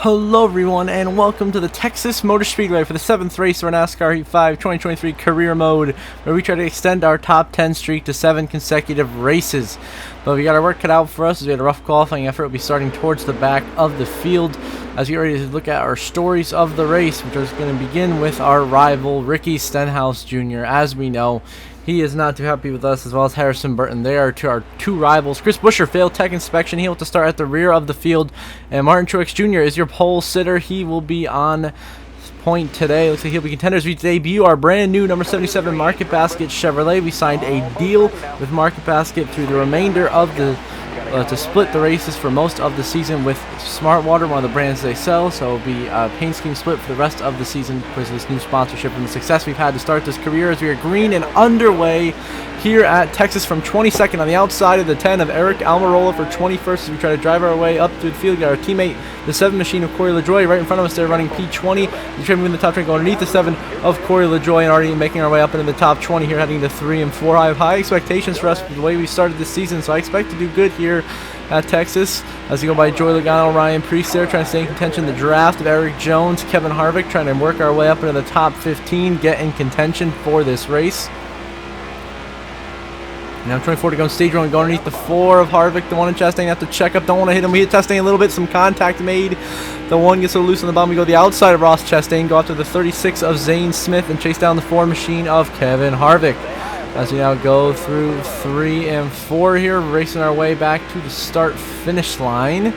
Hello everyone, and welcome to the Texas Motor Speedway for the 7th race of our NASCAR Ep.7 2023 career mode, where we try to extend our top 10 streak to 7 consecutive races. But we got our work cut out for us as we had a rough qualifying effort. We'll be starting towards the back of the field as we get ready to look at our stories of the race, which is going to begin with our rival, Ricky Stenhouse Jr. As we know, he is not too happy with us, as well as Harrison Burton. They are our two rivals. Chris Buescher failed tech inspection. He will have to start at the rear of the field. And Martin Truex Jr. is your pole sitter. He will be on point today. Looks like he'll be contenders. We debut our brand new number 77 Market Basket Chevrolet. We signed a deal with Market Basket through the remainder of the to split the races for most of the season with Smart Water, one of the brands they sell. So it'll be a paint scheme split for the rest of the season because of this new sponsorship and the success we've had to start this career, as we are green and underway here at Texas from 22nd on the outside of the 10 of Eric Almirola for 21st as we try to drive our way up through the field. Got our teammate, the 7 machine of Corey LaJoie, right in front of us there running P20. We're trying to move in the top 20, going underneath the 7 of Corey LaJoie and already making our way up into the top 20 here, heading to 3 and 4. I have high expectations for us with the way we started this season, so I expect to do good here at Texas as we go by Joey Logano, Ryan Preece there trying to stay in contention. The draft of Eric Jones, Kevin Harvick trying to work our way up into the top 15, get in contention for this race. Now 24 to go in stage 1, going underneath the 4 of Harvick. The 1 in Chastain have to check up, don't want to hit him. We hit Chastain a little bit, some contact made. The 1 gets a little loose on the bottom. We go the outside of Ross Chastain, go after the 36 of Zane Smith, and chase down the 4 machine of Kevin Harvick. As we now go through 3 and 4 here, racing our way back to the start-finish line.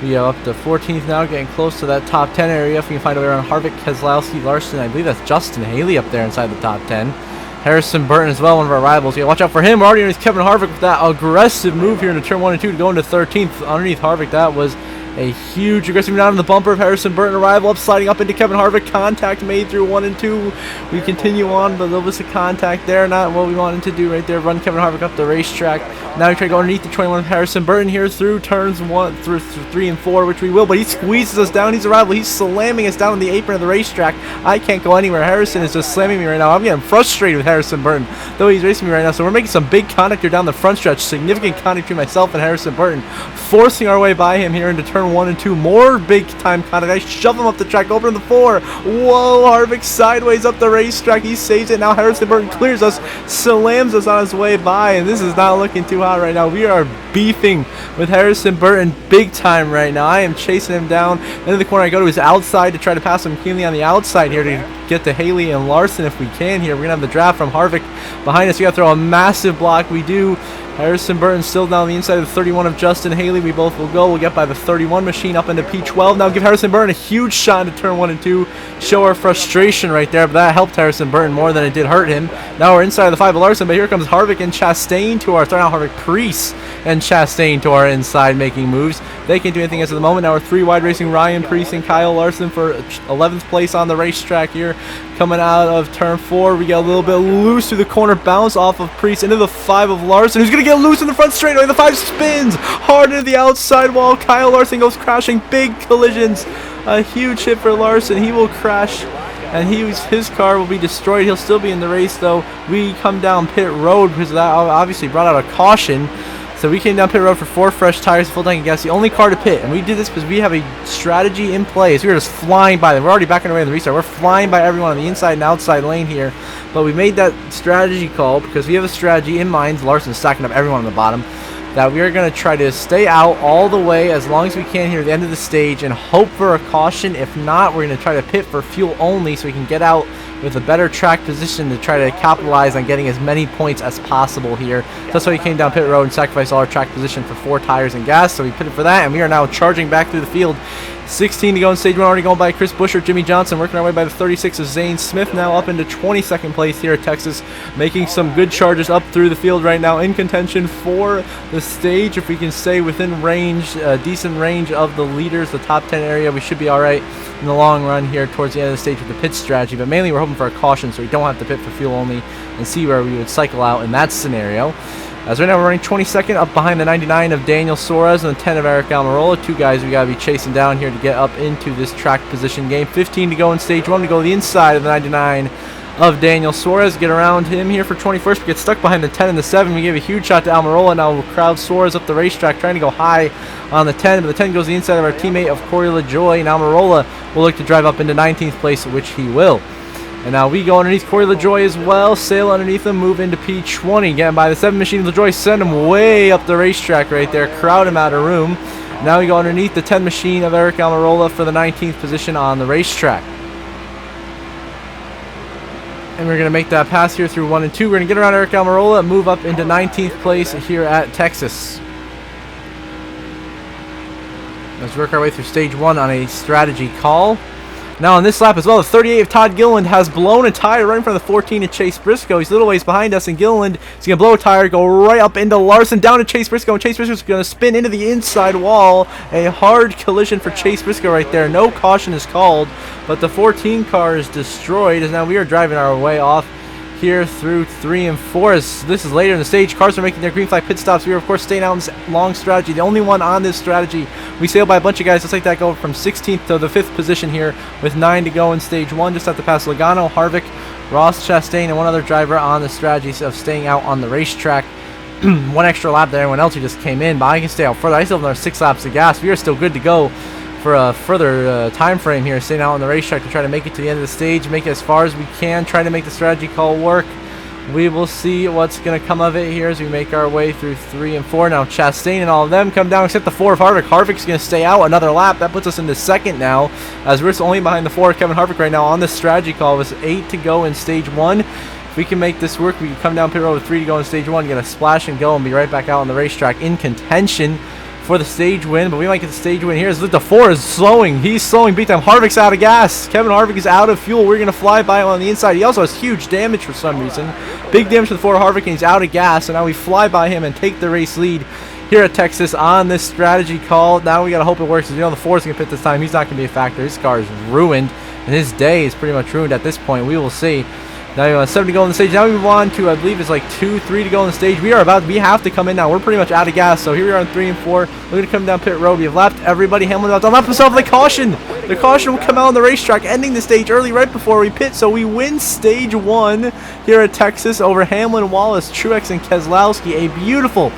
We are up to 14th now, getting close to that top 10 area. If we can find a way around Harvick, Keselowski, Larson, I believe that's Justin Haley up there inside the top 10. Harrison Burton as well, one of our rivals. You gotta watch out for him. We're already underneath Kevin Harvick with that aggressive move here into turn 1 and 2 to go into 13th underneath Harvick. That was a huge aggressive move down in the bumper of Harrison Burton. Arrival up, sliding up into Kevin Harvick. Contact made through 1 and 2. We continue on, but a little bit of contact there. Not what we wanted to do right there. Run Kevin Harvick up the racetrack. Now we try to go underneath the 21 of Harrison Burton here through turns 3 and 4, which we will, but he squeezes us down. He's a rival. He's slamming us down on the apron of the racetrack. I can't go anywhere. Harrison is just slamming me right now. I'm getting frustrated with Harrison Burton, though he's racing me right now. So we're making some big contact here down the front stretch. Significant contact between myself and Harrison Burton, forcing our way by him here into turn 1 and 2. More big time contact. I shove him up the track, over to the 4. Whoa, Harvick sideways up the racetrack. He saves it. Now Harrison Burton clears us, slams us on his way by, and this is not looking too hot right now. We are beefing with Harrison Burton big time right now. I am chasing him down into the corner. I go to his outside to try to pass him cleanly on the outside here to get to Haley and Larson if we can here. We're going to have the draft from Harvick behind us. We got to throw a massive block. We do. Harrison Burton still down the inside of the 31 of Justin Haley. We both will go. We'll get by the 31 machine up into P12. Now give Harrison Burton a huge shot into turn 1 and 2. Show our frustration right there, but that helped Harrison Burton more than it did hurt him. Now we're inside of the 5 of Larson, but here comes Harvick and Chastain to our, sorry, not Harvick, Preece and Chastain to our inside making moves. They can't do anything as of the moment. Now we're 3 wide racing Ryan Preece and Kyle Larson for 11th place on the racetrack here. Coming out of turn 4, we get a little bit loose through the corner, bounce off of Preece into the 5 of Larson, who's going to get loose in the front straightaway. The 5 spins hard into the outside wall. Kyle Larson goes crashing, big collisions. A huge hit for Larson. He will crash, and his car will be destroyed. He'll still be in the race, though. We come down pit road because that obviously brought out a caution. So we came down pit road for 4 fresh tires, full tank of gas, the only car to pit. And we did this because we have a strategy in place. We were just flying by them. We're already backing away in the restart. We're flying by everyone on the inside and outside lane here. But we made that strategy call because we have a strategy in mind. Larson's stacking up everyone on the bottom. That we are going to try to stay out all the way as long as we can here at the end of the stage and hope for a caution. If not, we're going to try to pit for fuel only so we can get out with a better track position to try to capitalize on getting as many points as possible here. So that's why we came down pit road and sacrificed all our track position for 4 tires and gas. So we pitted for that, and we are now charging back through the field. 16 to go in stage 1, already going by Chris Buescher, Jimmy Johnson, working our way by the 36 of Zane Smith, now up into 22nd place here at Texas, making some good charges up through the field right now, in contention for the stage. If we can stay within range, decent range of the leaders, the top 10 area, we should be all right in the long run here towards the end of the stage with the pit strategy. But mainly we're hoping for a caution so we don't have to pit for fuel only and see where we would cycle out in that scenario. As right now we're running 22nd up behind the 99 of Daniel Suarez and the 10 of Eric Almirola. 2 guys we got to be chasing down here to get up into this track position game. 15 to go in stage 1 to go to the inside of the 99 of Daniel Suarez. Get around him here for 21st. We get stuck behind the 10 and the 7. We gave a huge shot to Almirola. Now we'll crowd Suarez up the racetrack, trying to go high on the 10. But the 10 goes the inside of our teammate of Corey LaJoy. And Almirola will look to drive up into 19th place, which he will. And now we go underneath Corey LaJoy as well. Sail underneath him, move into P20. Getting by the 7 machine. LaJoy send him way up the racetrack right there. Crowd him out of room. Now we go underneath the 10 machine of Eric Almirola for the 19th position on the racetrack. And we're going to make that pass here through 1 and 2. We're going to get around Eric Almirola and move up into 19th place here at Texas. Let's work our way through stage 1 on a strategy call. Now on this lap as well, the 38 of Todd Gilliland has blown a tire right in front of the 14 of Chase Briscoe. He's a little ways behind us, and Gilliland is going to blow a tire, go right up into Larson, down to Chase Briscoe, and Chase Briscoe is going to spin into the inside wall. A hard collision for Chase Briscoe right there. No caution is called, but the 14 car is destroyed, as now we are driving our way off here through 3 and 4. As this is later in the stage, cars are making their green flag pit stops. We are of course staying out in this long strategy, the only one on this strategy. We sail by a bunch of guys just like that, go from 16th to the 5th position here with 9 to go in stage 1. Just have to pass Logano, Harvick, Ross Chastain, and one other driver on the strategy of staying out on the racetrack. One extra lap there, everyone else who just came in, but I can stay out further. I still have another 6 laps of gas. We are still good to go for a further time frame here, staying out on the racetrack to try to make it to the end of the stage, make it as far as we can, try to make the strategy call work. We will see what's going to come of it here as we make our way through 3 and 4. Now Chastain and all of them come down except the 4 of Harvick. Harvick's going to stay out another lap. That puts us into 2nd now, as we're only behind the 4 of Kevin Harvick right now on this strategy call with 8 to go in stage 1. If we can make this work, we can come down pit road with 3 to go in stage 1, get a splash and go, and be right back out on the racetrack in contention for the stage win. But we might get the stage win here as the 4 is slowing. He's slowing big time. Harvick's out of gas. Kevin Harvick is out of fuel. We're going to fly by him on the inside. He also has huge damage for some reason. Big damage to the 4 of Harvick, and he's out of gas. So now we fly by him and take the race lead here at Texas on this strategy call. Now we got to hope it works, because you know the 4 is going to pit this time. He's not going to be a factor. His car is ruined, and his day is pretty much ruined at this point. We will see. Now we have 7 to go on the stage. Now we move on to, I believe it's like 2, 3 to go on the stage. We have to come in now. We're pretty much out of gas. So here we are on 3 and 4. We're going to come down pit road. We have lapped everybody. Hamlin about to lap himself with a caution. The caution will come out on the racetrack, ending the stage early right before we pit. So we win stage 1 here at Texas over Hamlin, Wallace, Truex, and Keselowski. A beautiful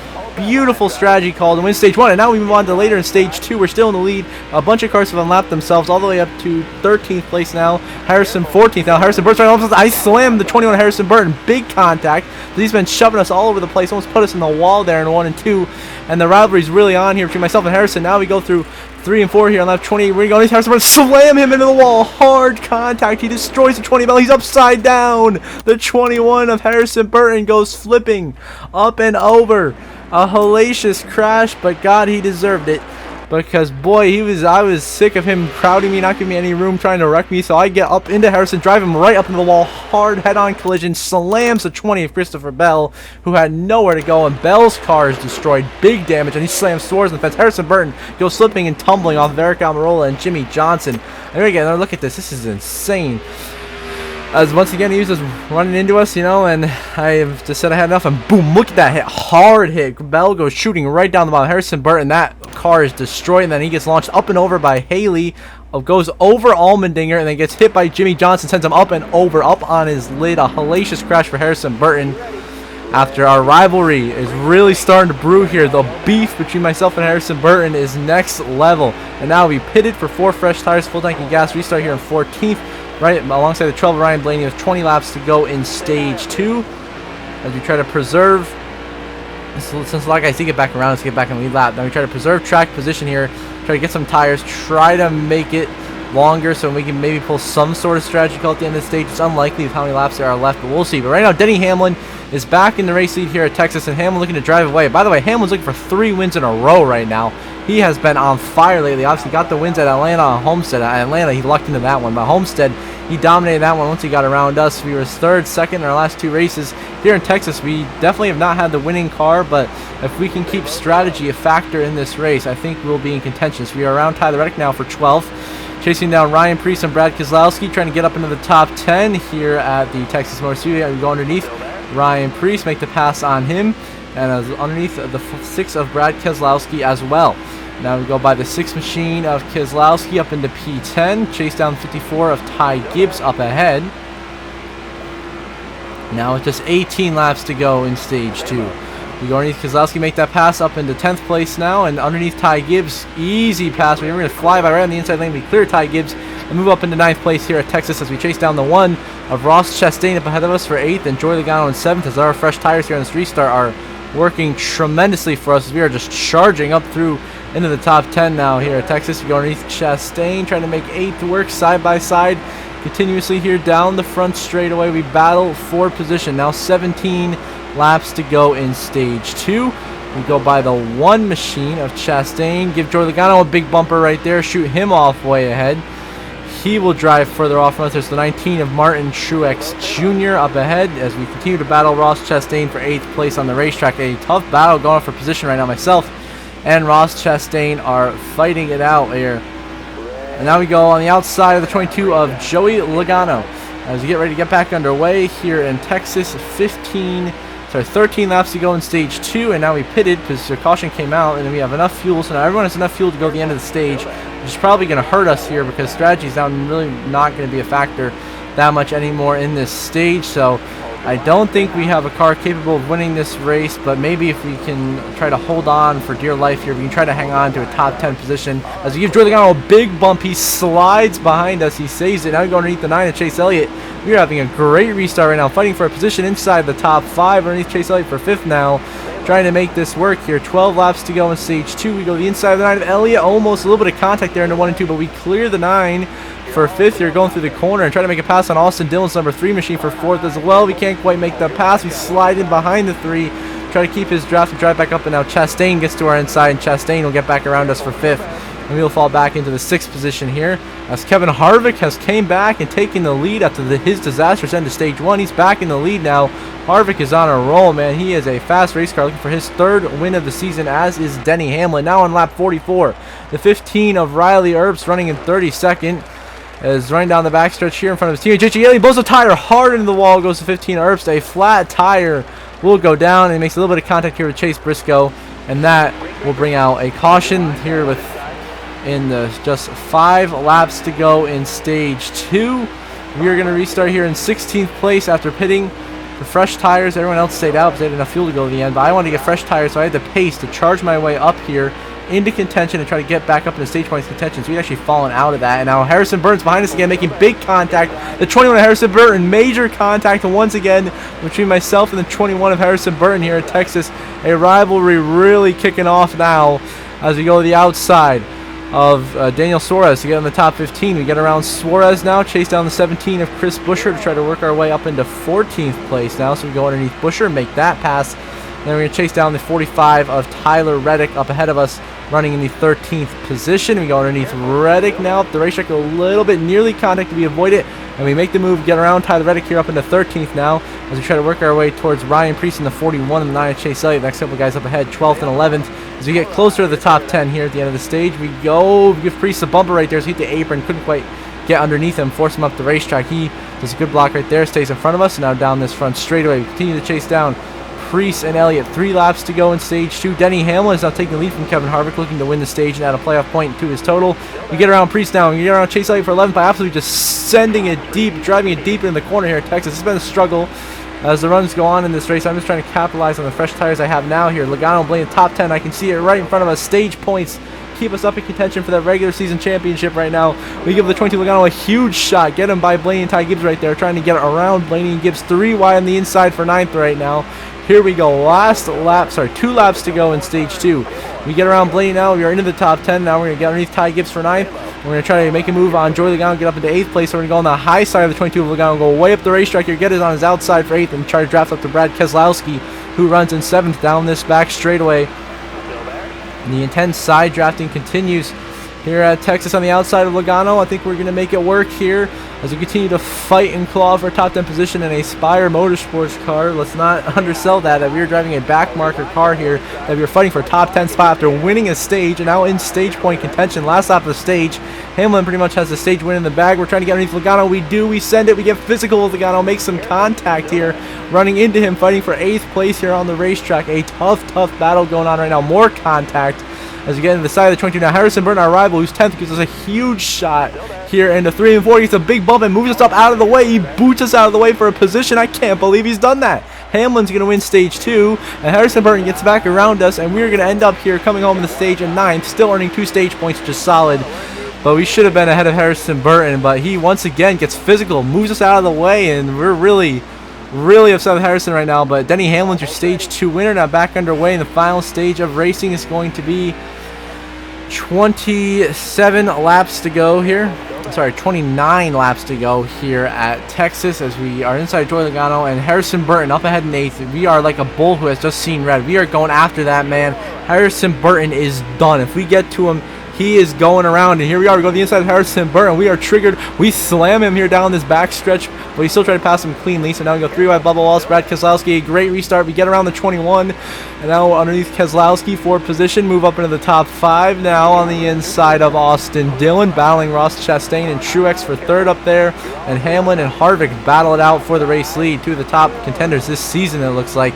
strategy call to win stage 1. And now we move on to later in stage 2. We're still in the lead. A bunch of cars have unlapped themselves all the way up to 13th place now. Harrison 14th. Now Harrison Burton's right. I slammed the 21 Harrison Burton. Big contact. He's been shoving us all over the place. Almost put us in the wall there in 1 and 2. And the rivalry's really on here between myself and Harrison. Now we go through 3 and 4 here on lap 28. We're going to Harrison Burton, slam him into the wall. Hard contact. He destroys the 20 bell. He's upside down. The 21 of Harrison Burton goes flipping up and over. A hellacious crash, but God, he deserved it, because boy, I was sick of him crowding me, not giving me any room, trying to wreck me. So I get up into Harrison, drive him right up into the wall, hard head-on collision, slams the 20 of Christopher Bell, who had nowhere to go, and Bell's car is destroyed, big damage, and he slams Suarez in the fence. Harrison Burton goes slipping and tumbling off of Eric Almirola and Jimmy Johnson. And again, look at this. This is insane. As once again he was just running into us, you know, and I have just said I had enough, and boom, look at that hit, hard hit. Bell goes shooting right down the bottom. Harrison Burton, that car is destroyed, and then he gets launched up and over by Haley, goes over Allmendinger, and then gets hit by Jimmy Johnson, sends him up and over, up on his lid. A hellacious crash for Harrison Burton. After our rivalry is really starting to brew here, the beef between myself and Harrison Burton is next level. And now we pitted for 4 fresh tires, full tank of gas. We start here in 14th. Right alongside the 12 Ryan Blaney with 20 laps to go in stage 2 as we try to preserve, since a lot of guys do get back around, let's get back in the lead lap. Now we try to preserve track position here, try to get some tires, try to make it longer so we can maybe pull some sort of strategy call at the end of the stage. It's unlikely with how many laps there are left, but we'll see. But right now Denny Hamlin is back in the race lead here at Texas, and Hamlin looking to drive away. By the way, Hamlin's looking for 3 wins in a row right now. He has been on fire lately. Obviously got the wins at Atlanta and Homestead. At Atlanta, he lucked into that one. But Homestead, he dominated that one once he got around us. We were 3rd, 2nd in our last 2 races. Here in Texas, we definitely have not had the winning car, but if we can keep strategy a factor in this race, I think we'll be in contention. So we are around Tyler Reddick now for 12th. Chasing down Ryan Preece and Brad Keselowski, trying to get up into the top 10 here at the Texas Motor Speedway. We go underneath Ryan Preece, make the pass on him, and underneath the 6 of Brad Keselowski as well. Now we go by the 6 machine of Keselowski up into P10, chase down 54 of Ty Gibbs up ahead. Now with just 18 laps to go in stage 2. We go underneath Keselowski, make that pass up into 10th place now, and underneath Ty Gibbs, easy pass. We're going to fly by right on the inside lane. We clear Ty Gibbs and move up into 9th place here at Texas as we chase down the 1 of Ross Chastain up ahead of us for 8th, and Joey Logano in 7th, as our fresh tires here on this restart are working tremendously for us. We are just charging up through into the top 10 now here at Texas. We go underneath Chastain, trying to make 8th work side by side continuously here down the front straightaway. We battle for position. Now 17 laps to go in stage 2. We go by the 1 machine of Chastain, give Joey Logano a big bumper right there, shoot him off way ahead. He will drive further off from us. There's the 19 of Martin Truex Jr. up ahead as we continue to battle Ross Chastain for 8th place on the racetrack. A tough battle going for position right now. Myself and Ross Chastain are fighting it out here. And now we go on the outside of the 22 of Joey Logano as we get ready to get back underway here in Texas. 13 laps to go in stage 2, and now we pitted because the caution came out, and then we have enough fuel, so now everyone has enough fuel to go to the end of the stage, which is probably going to hurt us here because strategy is now really not going to be a factor that much anymore in this stage. So I don't think we have a car capable of winning this race, but maybe if we can try to hold on for dear life here, we can try to hang on to a top 10 position. As we give Joey Logano a big bump, he slides behind us, he saves it. Now we go underneath the 9 of Chase Elliott. We are having a great restart right now, fighting for a position inside the top 5 underneath Chase Elliott for 5th now, trying to make this work here. 12 laps to go in stage 2. We go to the inside of the 9 of Elliott, almost a little bit of contact there into 1 and 2, but we clear the 9 for 5th here, going through the corner and trying to make a pass on Austin Dillon's number 3 machine for 4th as well. We can't quite make the pass. We slide in behind the 3, try to keep his draft and drive back up, and now Chastain gets to our inside, and Chastain will get back around us for 5th. And we'll fall back into the 6th position here as Kevin Harvick has came back and taken the lead after his disastrous end to stage 1. He's back in the lead now. Harvick is on a roll, man. He is a fast race car looking for his 3rd win of the season, as is Denny Hamlin. Now on lap 44, the 15 of Riley Earps running in 32nd. Is running down the backstretch here in front of his teammate. J.J. Yeley blows a tire hard into the wall, goes to 15 Earps. A flat tire will go down and makes a little bit of contact here with Chase Briscoe, and that will bring out a caution here with just 5 laps to go in stage 2. We are going to restart here in 16th place after pitting for fresh tires. Everyone else stayed out because they had enough fuel to go to the end, but I wanted to get fresh tires, so I had the pace to charge my way up here into contention and try to get back up into stage points contention. So we'd actually fallen out of that, and now Harrison Burton's behind us again, making big contact. The 21 of Harrison Burton, major contact once again between myself and the 21 of Harrison Burton here at Texas. A rivalry really kicking off now as we go to the outside of Daniel Suarez to get in the top 15. We get around Suarez now, chase down the 17 of Chris Buescher to try to work our way up into 14th place now. So we go underneath Buescher, make that pass. Then we're going to chase down the 45 of Tyler Reddick up ahead of us, running in the 13th position. We go underneath Reddick now up the racetrack, a little bit nearly contact to be avoided, and we make the move, get around Tyler Reddick here up into 13th now as we try to work our way towards Ryan Preece in the 41 and the 9 of Chase Elliott. The next couple guys up ahead, 12th and 11th. As we get closer to the top 10 here at the end of the stage, we give Preece a bumper right there, so he hit the apron, couldn't quite get underneath him, force him up the racetrack. He does a good block right there, stays in front of us, and now down this front straightaway. We continue to chase down Preece and Elliott. 3 laps to go in stage 2. Denny Hamlin is now taking the lead from Kevin Harvick, looking to win the stage and add a playoff point to his total. We get around Preece now. We get around Chase Elliott for 11th by absolutely just sending it deep, driving it deep in the corner here at Texas. It's been a struggle as the runs go on in this race. I'm just trying to capitalize on the fresh tires I have now here. Logano Blaine top 10. I can see it right in front of us. Stage points keep us up in contention for that regular season championship right now. We give the 22 Logano a huge shot. Get him by Blaney and Ty Gibbs right there, trying to get around Blaney and Gibbs. 3 wide on the inside for 9th right now. Here we go, 2 laps to go in stage 2. We get around Blaney now, we are into the top 10. Now we're going to get underneath Ty Gibbs for 9th. We're going to try to make a move on Joey Logano, get up into 8th place. So we're going to go on the high side of the 22 of Logano, go way up the racetrack here, get it on his outside for 8th, and try to draft up to Brad Keselowski, who runs in 7th down this back straightaway. And the intense side drafting continues here at Texas on the outside of Logano. I think we're going to make it work here as we continue to fight and claw for a top 10 position in a Spire Motorsports car. Let's not undersell that we are driving a back marker car here, that we are fighting for a top 10 spot after winning a stage and now in stage point contention. Last lap of the stage, Hamlin pretty much has the stage win in the bag. We're trying to get underneath Logano. We send it. We get physical with Logano, make some contact here, running into him, fighting for 8th place here on the racetrack. A tough battle going on right now. More contact as we get into the side of the 22. Now Harrison Burton, our rival, who's 10th, gives us a huge shot here into 3 and 4. He gets a big bump and moves us up out of the way. He boots us out of the way for a position. I can't believe he's done that. Hamlin's going to win stage 2, and Harrison Burton gets back around us, and we're going to end up here coming home in the stage in 9th, still earning 2 stage points, which is solid. But we should have been ahead of Harrison Burton, but he once again gets physical, moves us out of the way, and we're really upset with Harrison right now. But Denny Hamlin's your stage 2 winner. Now back underway in the final stage of racing. Is going to be 27 laps to go here. Sorry, 29 laps to go here at Texas, as we are inside Joey Logano and Harrison Burton up ahead in 8th. We are like a bull who has just seen red. We are going after that man. Harrison Burton is done. If we get to him, he is going around, and here we are. We go to the inside of Harrison Burton. We are triggered. We slam him here down this back stretch, but we still try to pass him cleanly. So now we go 3 wide bubble walls. Brad Keselowski, a great restart. We get around the 21, and now underneath Keselowski, 4th position. Move up into the top 5 now on the inside of Austin Dillon, battling Ross Chastain and Truex for 3rd up there, and Hamlin and Harvick battle it out for the race lead. 2 of the top contenders this season, it looks like.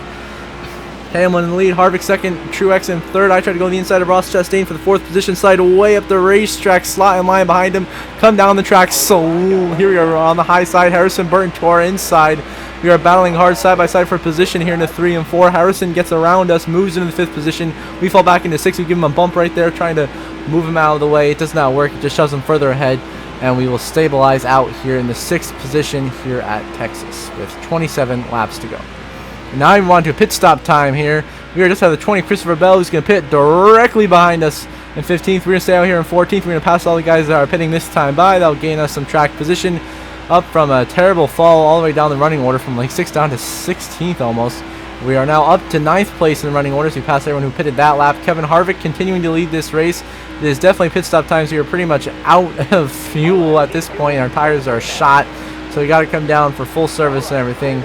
Hamlin in the lead, Harvick 2nd, Truex in 3rd. I try to go to the inside of Ross Chastain for the 4th position, slide way up the racetrack, slot in line behind him, come down the track. So here we are on the high side. Harrison Burton to our inside. We are battling hard side by side for position here into 3 and 4. Harrison gets around us, moves into the 5th position. We fall back into 6th. We give him a bump right there, trying to move him out of the way. It does not work. It just shoves him further ahead, and we will stabilize out here in the 6th position here at Texas with 27 laps to go. Now we move on to a pit stop time here. We are just at the 20. Christopher Bell, who's going to pit directly behind us in 15th. We're going to stay out here in 14th. We're going to pass all the guys that are pitting this time by. That'll gain us some track position up from a terrible fall all the way down the running order from like 6th down to 16th almost. We are now up to 9th place in the running order, so we passed everyone who pitted that lap. Kevin Harvick continuing to lead this race. It is definitely pit stop times. We are pretty much out of fuel at this point. Our tires are shot, so we got to come down for full service and everything.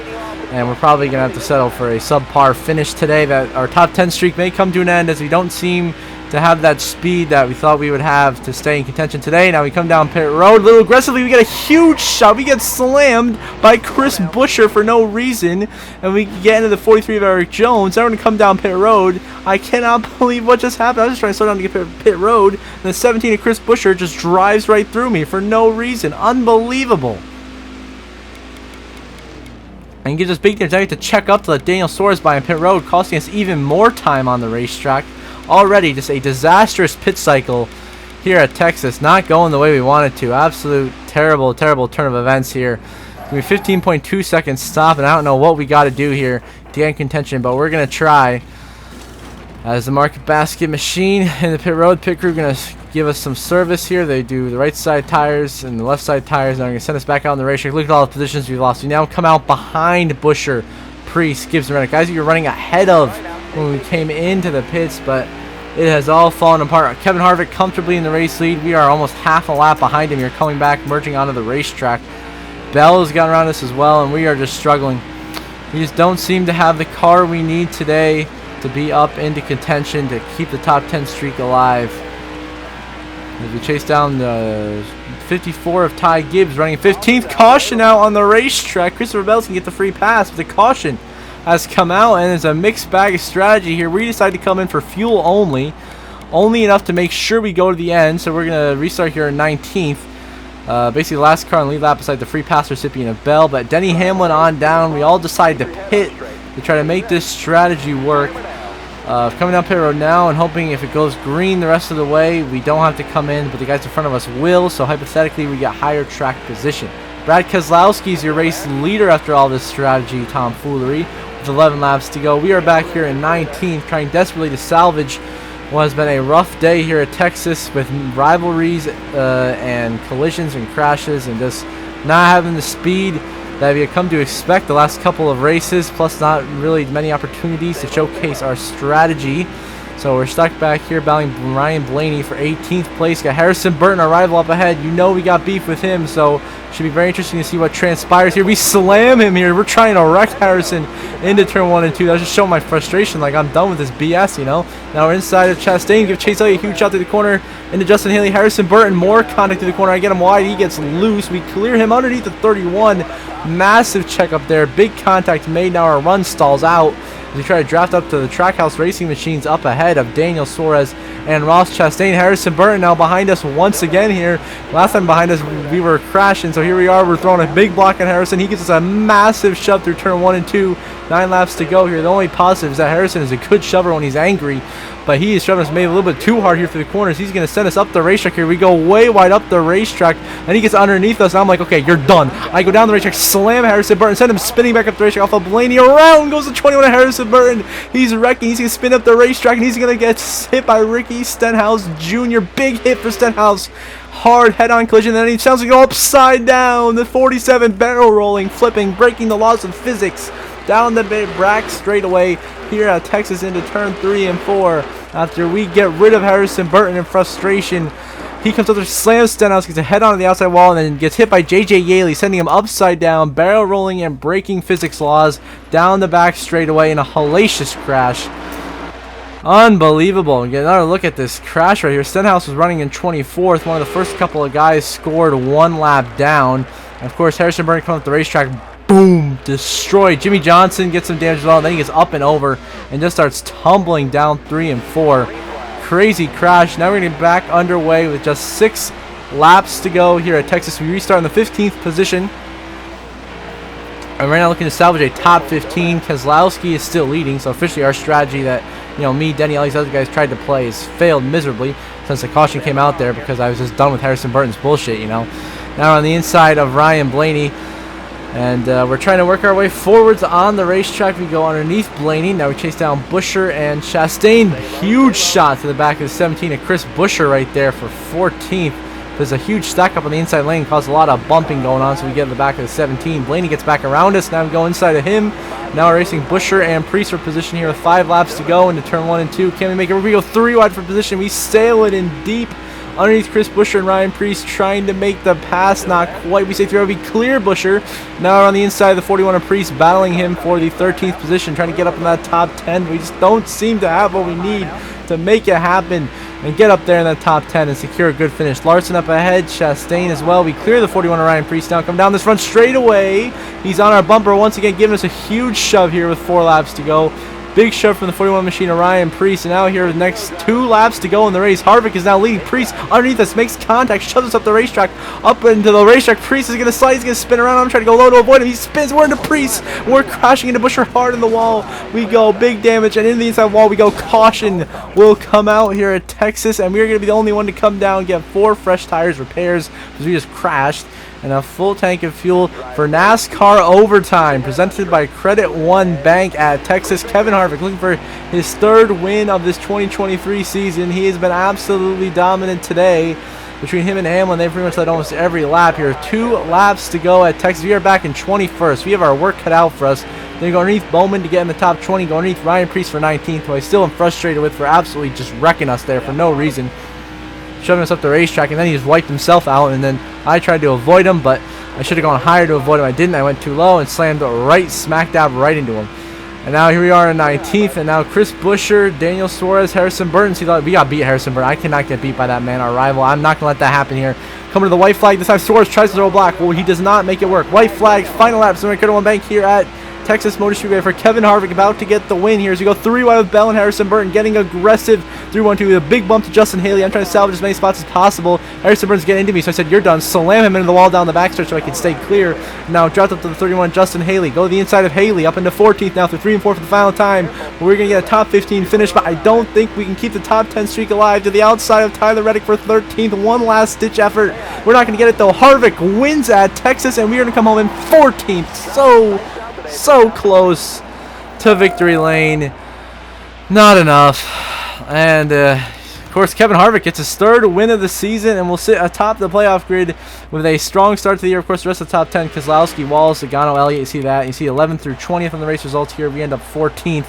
And we're probably going to have to settle for a subpar finish today. That our top 10 streak may come to an end, as we don't seem to have that speed that we thought we would have to stay in contention today. Now we come down pit road a little aggressively. We get a huge shot. We get slammed by Chris Buescher for no reason. And we get into the 43 of Eric Jones. Now we're going to come down pit road. I cannot believe what just happened. I was just trying to slow down to get pit road. And the 17 of Chris Buescher just drives right through me for no reason. Unbelievable. And gives us big time to check up to let Daniel Suarez by in pit road, costing us even more time on the racetrack. Already just a disastrous pit cycle here at Texas, not going the way we wanted to. Absolute terrible turn of events here. We 15.2 seconds stop, and I don't know what we got to do here to get in contention, but we're going to try. As the market basket machine in the pit road, pit crew going to give us some service here. They do the right side tires and the left side tires. Now they're going to send us back out on the racetrack. Look at all the positions we've lost. We now come out behind Buescher, Priest, Gibbs, and Reddick. Guys, you're running ahead of when we came into the pits, but it has all fallen apart. Kevin Harvick comfortably in the race lead. We are almost half a lap behind him here, coming back, merging onto the racetrack. Bell has gotten around us as well, and we are just struggling. We just don't seem to have the car we need today to be up into contention to keep the top 10 streak alive. As we chase down the 54 of Ty Gibbs, running 15th. Caution out on the racetrack. Christopher Bell's can get the free pass, but the caution has come out, and it's a mixed bag of strategy here. We decided to come in for fuel only enough to make sure we go to the end. So we're going to restart here in 19th. Basically the last car on lead lap beside the free pass recipient of Bell, but Denny Hamlin on down. We all decided to pit to try to make this strategy work. Coming down pit road now and hoping if it goes green the rest of the way, we don't have to come in, but the guys in front of us will, so hypothetically we get higher track position. Brad Keselowski is your race leader after all this strategy tomfoolery with 11 laps to go. We are back here in 19th, trying desperately to salvage what has been a rough day here at Texas with rivalries and collisions and crashes and just not having the speed that we had come to expect the last couple of races, plus not really many opportunities to showcase our strategy. So we're stuck back here battling Ryan Blaney for 18th place. Got Harrison Burton, our rival, up ahead. You know we got beef with him, so should be very interesting to see what transpires here. We slam him here. We're trying to wreck Harrison into turn 1 and 2. That was just showing my frustration, like I'm done with this BS, you know. Now we're inside of Chastain. Give Chase Elliott a huge shot to the corner into Justin Haley. Harrison Burton, more contact to the corner. I get him wide. He gets loose. We clear him underneath the 31. Massive check up there. Big contact made. Now our run stalls out as we try to draft up to the Trackhouse Racing Machines up ahead of Daniel Suarez and Ross Chastain. Harrison Burton now behind us once again here. Last time behind us, we were crashing, so here we are. We're throwing a big block on Harrison. He gives us a massive shove through turn 1 and 2. 9 laps to go here. The only positive is that Harrison is a good shover when he's angry, but he is shoving us maybe a little bit too hard here through the corners. He's going to send us up the racetrack here. We go way wide up the racetrack, and he gets underneath us, and I'm like, okay, you're done. I go down the racetrack, slam Harrison Burton, send him spinning back up the racetrack off of Blaney. Around goes the 21 of Harrison Burton. He's wrecking. He's going to spin up the racetrack, and he's going to get hit by Ricky Stenhouse Jr. Big hit for Stenhouse. Hard head-on collision, and then he sounds to go upside down. The 47 barrel rolling, flipping, breaking the laws of physics. Down the back straightaway here at Texas into turn 3 and 4. After we get rid of Harrison Burton in frustration, he comes up there, slams Stenhouse, gets a head on the outside wall, and then gets hit by J.J. Yaley, sending him upside down, barrel rolling and breaking physics laws down the back straightaway in a hellacious crash. Unbelievable. Get another look at this crash right here. Stenhouse was running in 24th. One of the first couple of guys scored 1 lap down. And of course, Harrison Burton comes up the racetrack. Boom! Destroyed. Jimmy Johnson gets some damage as well. And then he gets up and over and just starts tumbling down 3 and 4. Crazy crash. Now we're going to get back underway with just 6 laps to go here at Texas. We restart in the 15th position. And right now looking to salvage a top 15. Keselowski is still leading. So officially our strategy that, you know, me, Denny, all these other guys tried to play has failed miserably since the caution came out there because I was just done with Harrison Burton's bullshit, you know. Now on the inside of Ryan Blaney. And we're trying to work our way forwards on the racetrack. We go underneath Blaney. Now we chase down Busher and Chastain. Huge shot to the back of the 17 of Chris Busher right there for 14th. There's a huge stack up on the inside lane. Caused a lot of bumping going on, so we get to the back of the 17. Blaney gets back around us. Now we go inside of him. Now we're racing Busher and Priest for position here with 5 laps to go into turn 1 and 2. Can we make it? We go 3 wide for position. We sail it in deep underneath Chris Busher and Ryan Priest, trying to make the pass. Not quite. We say 3. We clear Busher. Now we're on the inside of the 41 of Priest, battling him for the 13th position, trying to get up in that top 10. We just don't seem to have what we need to make it happen and get up there in that top 10 and secure a good finish. Larson up ahead, Chastain as well. We clear the 41 of Ryan Priest now. Come down this front straightaway. He's on our bumper once again, giving us a huge shove here with 4 laps to go. Big shove from the 41 machine of Ryan Priest. And now here the next 2 laps to go in the race. Harvick is now leading. Priest underneath us, makes contact, shoves us up the racetrack, up into the racetrack. Priest is going to slide, he's going to spin around. I'm trying to go low to avoid him. He spins, we're into Priest. We're crashing into Busher hard in the wall. We go big damage, and in the inside wall we go. Caution will come out here at Texas, and we're going to be the only one to come down, get 4 fresh tires, repairs, because we just crashed. And a full tank of fuel for NASCAR overtime, presented by Credit One Bank at Texas. Kevin Harvick looking for his 3rd win of this 2023 season. He has been absolutely dominant today. Between him and Hamlin, they've pretty much led almost every lap here. 2 laps to go at Texas. We are back in 21st. We have our work cut out for us. Then we go underneath Bowman to get in the top 20. Go underneath Ryan Priest for 19th, who I still am frustrated with for absolutely just wrecking us there for no reason. Shoving us up the racetrack, and then he just wiped himself out, and then I tried to avoid him, but I should have gone higher to avoid him. I didn't. I went too low and slammed right smack dab right into him. And now here we are in 19th, and now Chris Busher, Daniel Suarez, Harrison Burton. See, we got beat Harrison Burton. I cannot get beat by that man, our rival. I'm not going to let that happen here. Coming to the white flag. This time Suarez tries to throw black. Well, he does not make it work. White flag, final lap. So Credit One Bank here at Texas Motor Speedway for Kevin Harvick, about to get the win here as we go 3 wide with Bell and Harrison Burton, getting aggressive through 1-2 with a big bump to Justin Haley. I'm trying to salvage as many spots as possible. Harrison Burton's getting into me, so I said, you're done. Slam him into the wall down the backstretch so I can stay clear. Now dropped up to the 31, Justin Haley. Go to the inside of Haley, up into 14th now through 3 and 4 for the final time. We're going to get a top 15 finish, but I don't think we can keep the top 10 streak alive. To the outside of Tyler Reddick for 13th. One last ditch effort. We're not going to get it though. Harvick wins at Texas, and we're going to come home in 14th. So close to victory lane. Not enough. And of course Kevin Harvick gets his 3rd win of the season and will sit atop the playoff grid with a strong start to the year. Of course, the rest of the top 10, Keselowski, Wallace, Zagano, Elliott, you see that. You see 11th through 20th on the race results here. We end up 14th.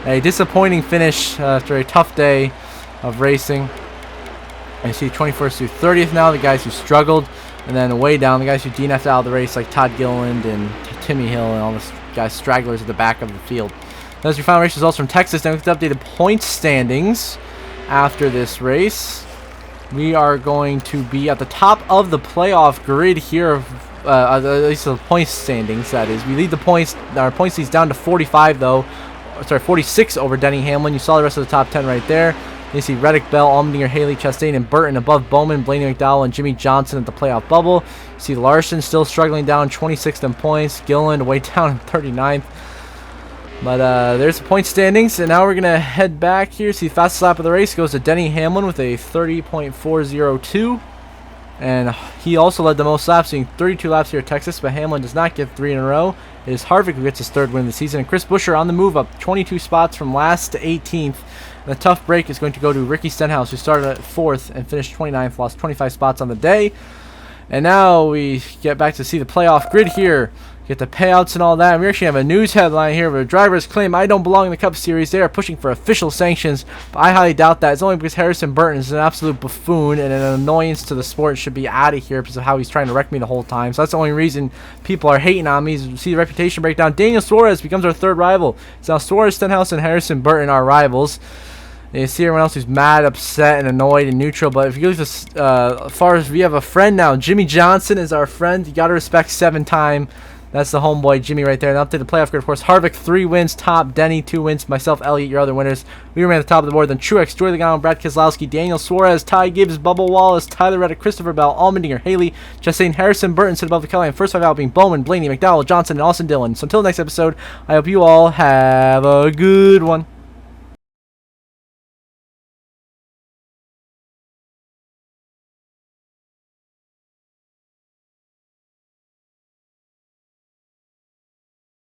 A disappointing finish after a tough day of racing. And you see 21st through 30th now, the guys who struggled. And then way down, the guys who DNF'd out of the race, like Todd Gilliland and Timmy Hill and all those guys, stragglers at the back of the field. Those are your final race results from Texas. Now we have updated point standings after this race. We are going to be at the top of the playoff grid here, at least the point standings, that is. We lead the points, our points leads down to 45 though. Sorry, 46 over Denny Hamlin. You saw the rest of the top 10 right there. You see Reddick, Bell, Allmendinger, Haley, Chastain, and Burton above Bowman, Blaney, McDowell, and Jimmy Johnson at the playoff bubble. You see Larson still struggling down 26th in points. Gilliland way down in 39th. But there's the point standings, and now we're going to head back here. See, the fastest lap of the race goes to Denny Hamlin with a 30.402. And he also led the most laps, being 32 laps here at Texas, but Hamlin does not get 3 in a row. It is Harvick who gets his 3rd win of the season, and Chris Buescher on the move up 22 spots from last to 18th. And the tough break is going to go to Ricky Stenhouse, who started at 4th and finished 29th, lost 25 spots on the day. And now we get back to see the playoff grid here. Get the payouts and all that. And we actually have a news headline here where drivers claim I don't belong in the Cup Series. They are pushing for official sanctions, but I highly doubt that. It's only because Harrison Burton is an absolute buffoon and an annoyance to the sport, should be out of here because of how he's trying to wreck me the whole time. So that's the only reason people are hating on me. Is see the reputation breakdown. Daniel Suarez becomes our 3rd rival. So now Suarez, Stenhouse, and Harrison Burton are rivals. And you see everyone else who's mad, upset, and annoyed and neutral. But if you look at this, as far as we have a friend now, Jimmy Johnson is our friend. You got to respect 7-time. That's the homeboy Jimmy right there. And up to the playoff grid, of course, Harvick 3 wins, top Denny 2 wins, myself, Elliott, your other winners. We remain at the top of the board. Then Truex, Joey Logano, Brad Keselowski, Daniel Suarez, Ty Gibbs, Bubba Wallace, Tyler Reddick, Christopher Bell, Allmendinger, Haley, Chastain, Harrison Burton sit above the Kelly. And first 5 out being Bowman, Blaney, McDowell, Johnson, and Austin Dillon. So until next episode, I hope you all have a good one.